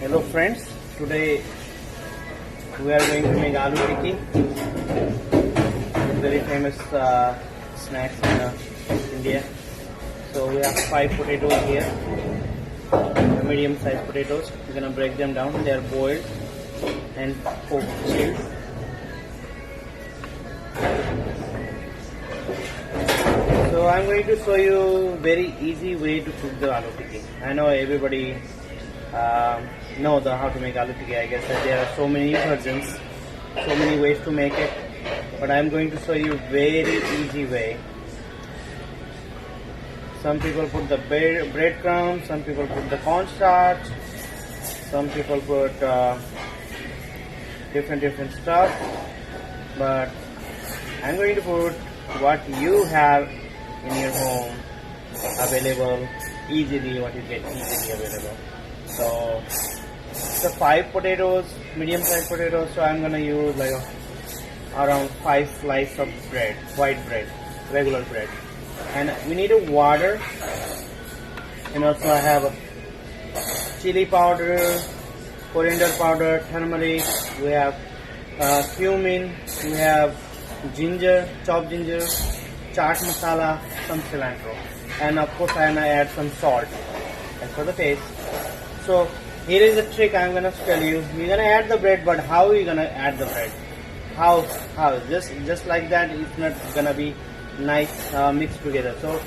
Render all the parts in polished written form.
Hello friends, today we are going to make aloo tikki. It's very famous snacks in India. So we have 5 potatoes here, medium sized potatoes. We're gonna break them down. They are boiled and chilled. So I'm going to show you very easy way to cook the aloo tikki. I know everybody know how to make aloo tikki. I guess that there are so many versions, so many ways to make it, but I'm going to show you very easy way. Some people put the breadcrumbs, some people put the cornstarch, some people put different stuff, but I'm going to put what you have in your home available easily, what you get easily available. So the 5 potatoes, medium sized potatoes, so I'm gonna use like around 5 slices of bread, white bread, regular bread, and we need a water, and also I have a chili powder, coriander powder, turmeric, we have cumin, we have ginger, chopped ginger, chaat masala, some cilantro, and of course I'm gonna add some salt and for the taste. So here is the trick I'm gonna tell you. You're gonna add the bread, but how are you gonna add the bread? How? Just like that, it's not gonna be nice mixed together. So,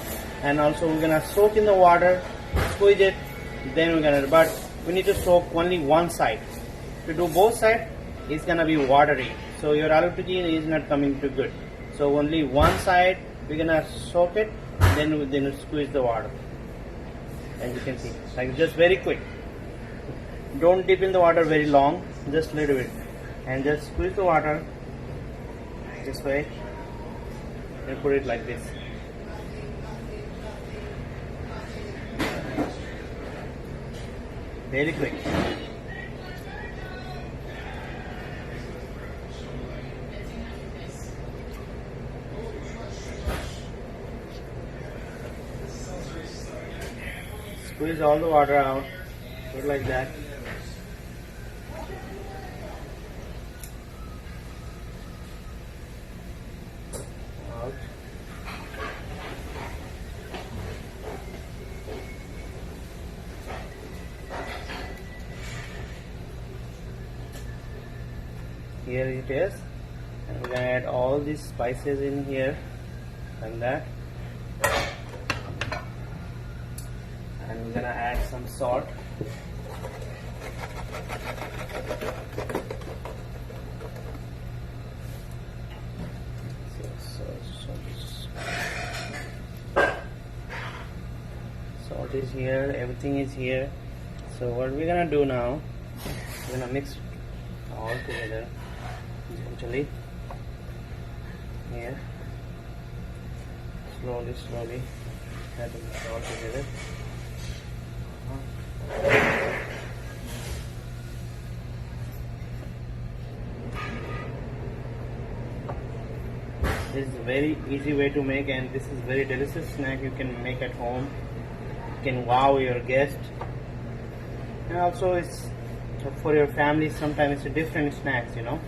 and also we're gonna soak in the water, squeeze it, then we're gonna. But we need to soak only one side. To do both sides, it's gonna be watery. So your aloo tikki is not coming too good. So only one side we're gonna soak it, then we squeeze the water. As you can see, like just very quick. Don't dip in the water very long, just a little bit, and just squeeze the water this way and put it like this. Very quick. Squeeze all the water out, put it like that. Out. Here it is, and we're gonna add all these spices in here, like that. And we're gonna add some salt. Salt is here, everything is here. So what we're gonna do now, we're gonna mix all together gently. Here, slowly add it all together. This is a very easy way to make, and this is very delicious snack you can make at home. You can wow your guest, and also it's for your family. Sometimes it's a different snacks, you know.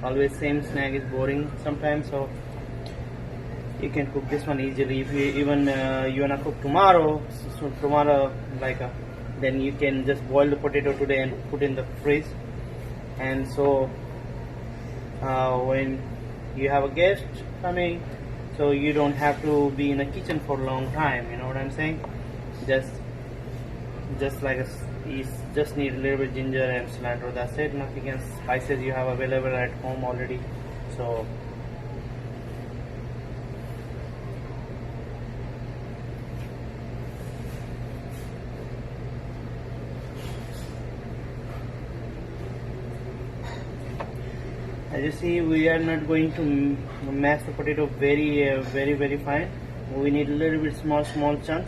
Always same snack is boring sometimes, so you can cook this one easily. If you even you wanna cook tomorrow, so tomorrow then you can just boil the potato today and put in the fridge, and so when you have a guest coming, so you don't have to be in the kitchen for a long time, you know what I'm saying. Just like you just need a little bit ginger and cilantro, that's it. Nothing else. Spices you have available at home already. So as you see, we are not going to mash the potato very fine. We need a little bit small chunk,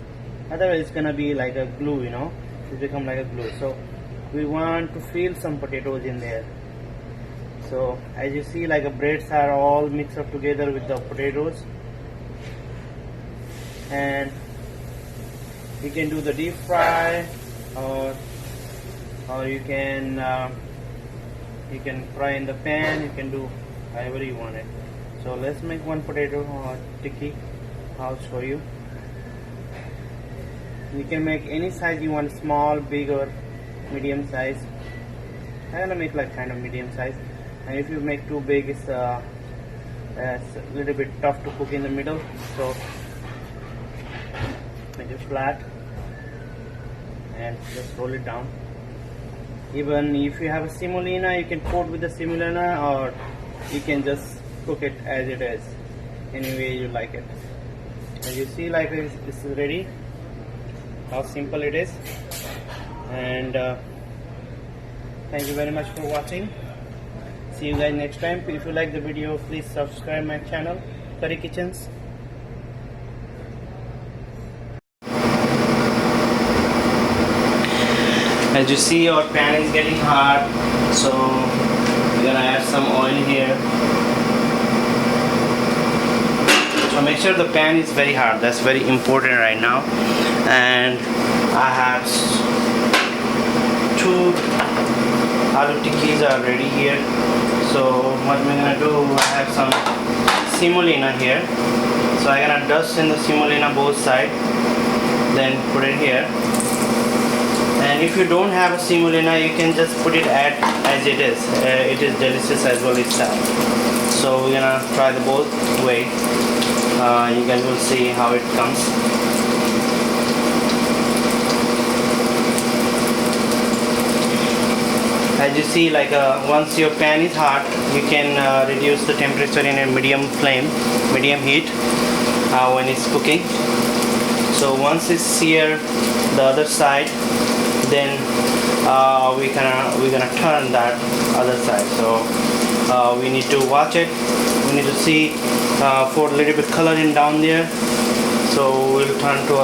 otherwise it's gonna be like a glue, you know. It become like a glue. So we want to feel some potatoes in there. So as you see, like the breads are all mixed up together with the potatoes, and you can do the deep fry or or you can fry in the pan. You can do however you want it. So let's make one potato tikki. I'll show you. You can make any size you want, small, big, or medium size. I'm gonna make like kind of medium size, and if you make too big, it's a little bit tough to cook in the middle. So make it flat and just roll it down. Even if you have a semolina, you can coat with the semolina, or you can just cook it as it is, any way you like it. As you see, like this is ready. How simple it is. And thank you very much for watching. See you guys next time. If you like the video, please subscribe my channel, Curry Kitchens. As you see, our pan is getting hot, so we're gonna add some oil here. So make sure the pan is very hot. That's very important right now. And I have 2 aloo tikkis are ready here. So what we're gonna do, I have some semolina here. So I'm gonna dust in the semolina both sides, then put it here. And if you don't have a semolina, you can just put it as it is. It is delicious as well itself. So we're gonna try the both way. You guys will see how it comes. As you see, like once your pan is hot, you can reduce the temperature in a medium flame, medium heat when it's cooking. So once it's here, the other side, then we're gonna turn that other side. So we need to watch it. We need to see for a little bit coloring down there. So we'll turn to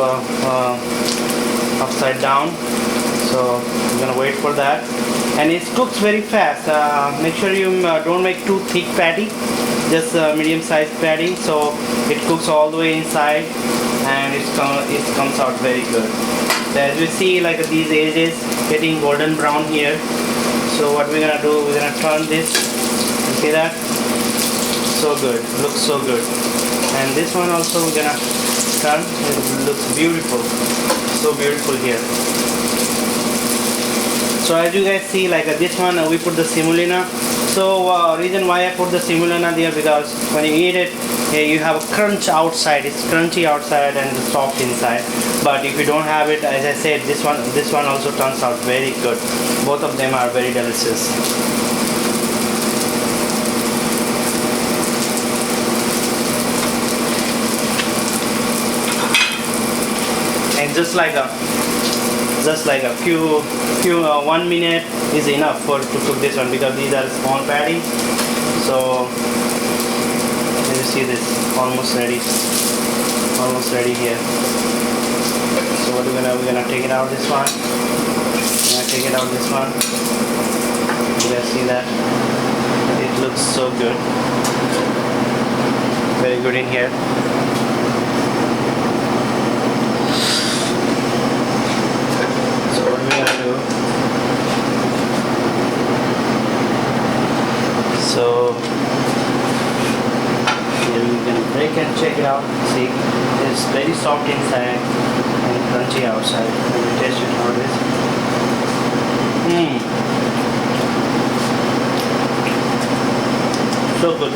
upside down. So we're gonna wait for that. And it cooks very fast. Make sure you don't make too thick patty, just a medium sized patty, so it cooks all the way inside, and it comes out very good. So as we see, like these edges getting golden brown here. So what we're gonna do, we're gonna turn this. You see that? So good, looks so good. And this one also we're gonna turn. It looks beautiful, so beautiful here. So as you guys see, like this one we put the semolina. So reason why I put the semolina there, because when you eat it, you have a crunch outside. It's crunchy outside and soft inside. But if you don't have it, as I said, this one also turns out very good. Both of them are very delicious. And just like a few 1 minute is enough to cook this one, because these are small patties. So as you see, this almost ready here. So what we're gonna take it out this one. We're gonna take it out this one. You guys see that? It looks so good. Very good in here. So here we can break and check it out. See, it's very soft inside and crunchy outside. Let me taste it how it is. So good.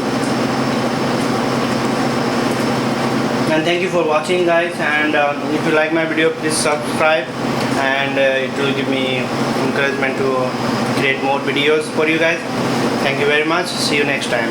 And thank you for watching, guys. And if you like my video, please subscribe, and it will give me encouragement to create more videos for you guys. Thank you very much. See you next time.